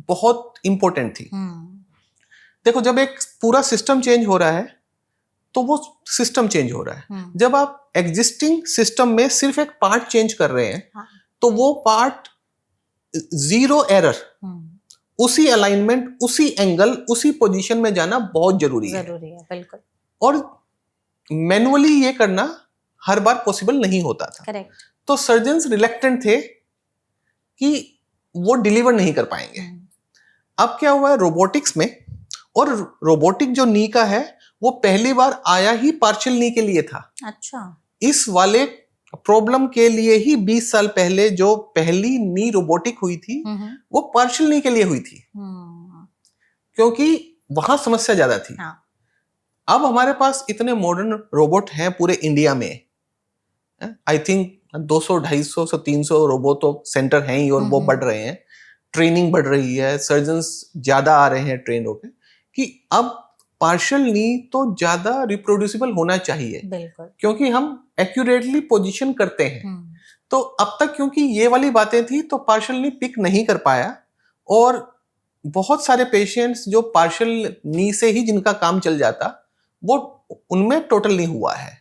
बहुत इंपॉर्टेंट थी। देखो, जब एक पूरा सिस्टम चेंज हो रहा है तो वो सिस्टम चेंज हो रहा है। जब आप एग्जिस्टिंग सिस्टम में सिर्फ एक पार्ट चेंज कर रहे हैं तो वो पार्ट 0 एरर, उसी अलाइनमेंट, उसी एंगल, उसी पोजीशन में जाना बहुत जरूरी है। बिल्कुल। और मैनुअली ये करना हर बार पॉसिबल नहीं होता था। करेक्ट। तो सर्जन्स रिलेक्टेंट थे कि वो डिलीवर नहीं कर पाएंगे। अब क्या हुआ है रोबोटिक्स में, और रोबोटिक जो नी का है वो पहली बार आया ही पार्शियल नी के लिए था। अच्छा। इस वाले प्रॉब्लम के लिए ही 20 साल पहले जो पहली नी रोबोटिक हुई थी वो पार्शियल नी के लिए हुई थी, क्योंकि वहां समस्या ज्यादा थी। हाँ। अब हमारे पास इतने मॉडर्न रोबोट हैं पूरे इंडिया में, आई थिंक 200, 250, 300 रोबोट तो सेंटर हैं ही, और वो बढ़ रहे हैं, ट्रेनिंग बढ़ रही है, सर्जन्स ज्यादा आ रहे हैं ट्रेन होकर, कि अब पार्शियल नी तो ज्यादा रिप्रोड्यूसिबल होना चाहिए। बिल्कुल। क्योंकि हम एक्यूरेटली पोजीशन करते हैं। तो अब तक क्योंकि ये वाली बातें थी तो पार्शियल नी पिक नहीं कर पाया, और बहुत सारे पेशेंट्स जो पार्शियल नी से ही जिनका काम चल जाता वो उनमें टोटल नहीं हुआ है।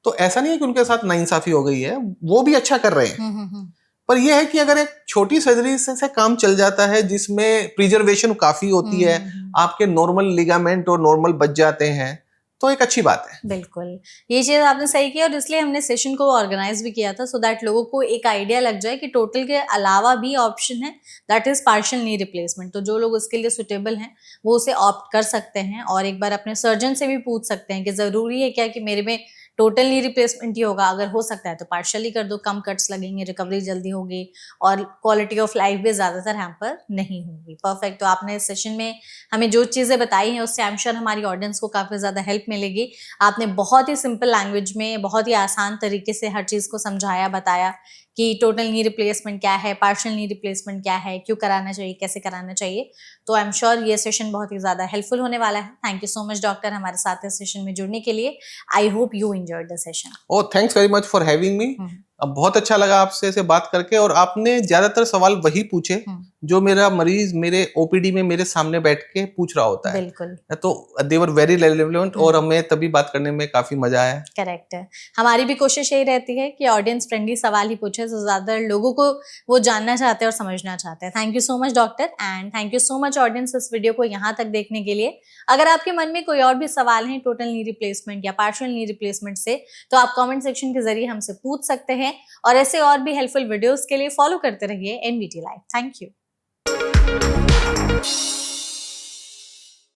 तो ऐसा नहीं है कि उनके साथ नाइंसाफी हो गई है, वो भी अच्छा कर रहे हैं। पर यह है कि अगर एक छोटी सर्जरी से काम चल जाता है जिसमें प्रिजर्वेशन काफी होती है, आपके नॉर्मल लिगामेंट और नॉर्मल बच जाते हैं, तो एक अच्छी बात है। बिल्कुल, ये चीज आपने सही की और इसलिए हमने सेशन को ऑर्गेनाइज भी किया था सो दैट लोगों को एक आइडिया लग जाए कि टोटल के अलावा भी ऑप्शन है, that is partial knee replacement. तो जो लोग उसके लिए सुटेबल हैं वो उसे ऑप्ट कर सकते हैं और एक बार अपने सर्जन से भी पूछ सकते हैं कि जरूरी है क्या कि मेरे में टोटल नी रिप्लेसमेंट ही होगा, अगर हो सकता है तो पार्शियली कर दो, कम कट्स लगेंगे, रिकवरी जल्दी होगी और क्वालिटी ऑफ लाइफ भी ज्यादातर हैम्पर नहीं होगी। परफेक्ट। तो आपने इस सेशन में हमें जो चीजें बताई हैं उससे आई एम श्योर हमारी ऑडियंस को काफी ज्यादा हेल्प मिलेगी। आपने बहुत ही सिंपल लैंग्वेज में बहुत ही आसान तरीके से हर चीज को समझाया, बताया कि टोटल नी रिप्लेसमेंट क्या है, पार्शियल नी रिप्लेसमेंट क्या है, क्यों कराना चाहिए, कैसे कराना चाहिए। तो आई एम श्योर ये सेशन बहुत ही ज्यादा हेल्पफुल होने वाला है। Thank you so much doctor हमारे साथ इस सेशन में जुड़ने के लिए। I hope you enjoyed the session. Oh, thanks very much for having me. अब बहुत अच्छा लगा आपसे से बात करके, और आपने ज्यादातर सवाल वही पूछे जो मेरा मरीज मेरे ओपीडी में मेरे सामने बैठ के पूछ रहा होता है। बिल्कुल। तो दे वर वेरी रेलेवेंट और हमें तभी बात करने में काफी मजा आया। करेक्ट है। हमारी भी कोशिश यही रहती है कि ऑडियंस फ्रेंडली सवाल ही पूछे तो ज्यादा लोगों को वो जानना चाहते हैं और समझना चाहते हैं। Thank you so much doctor and thank you so much audience इस वीडियो को यहाँ तक देखने के लिए। अगर आपके मन में कोई और भी सवाल हैं टोटल नी रिप्लेसमेंट या पार्शियल नी रिप्लेसमेंट से तो आप कमेंट सेक्शन के जरिए हमसे पूछ सकते हैं और ऐसे और भी हेल्पफुल वीडियोस के लिए फॉलो करते रहिए एनवीटी लाइव। Thank you.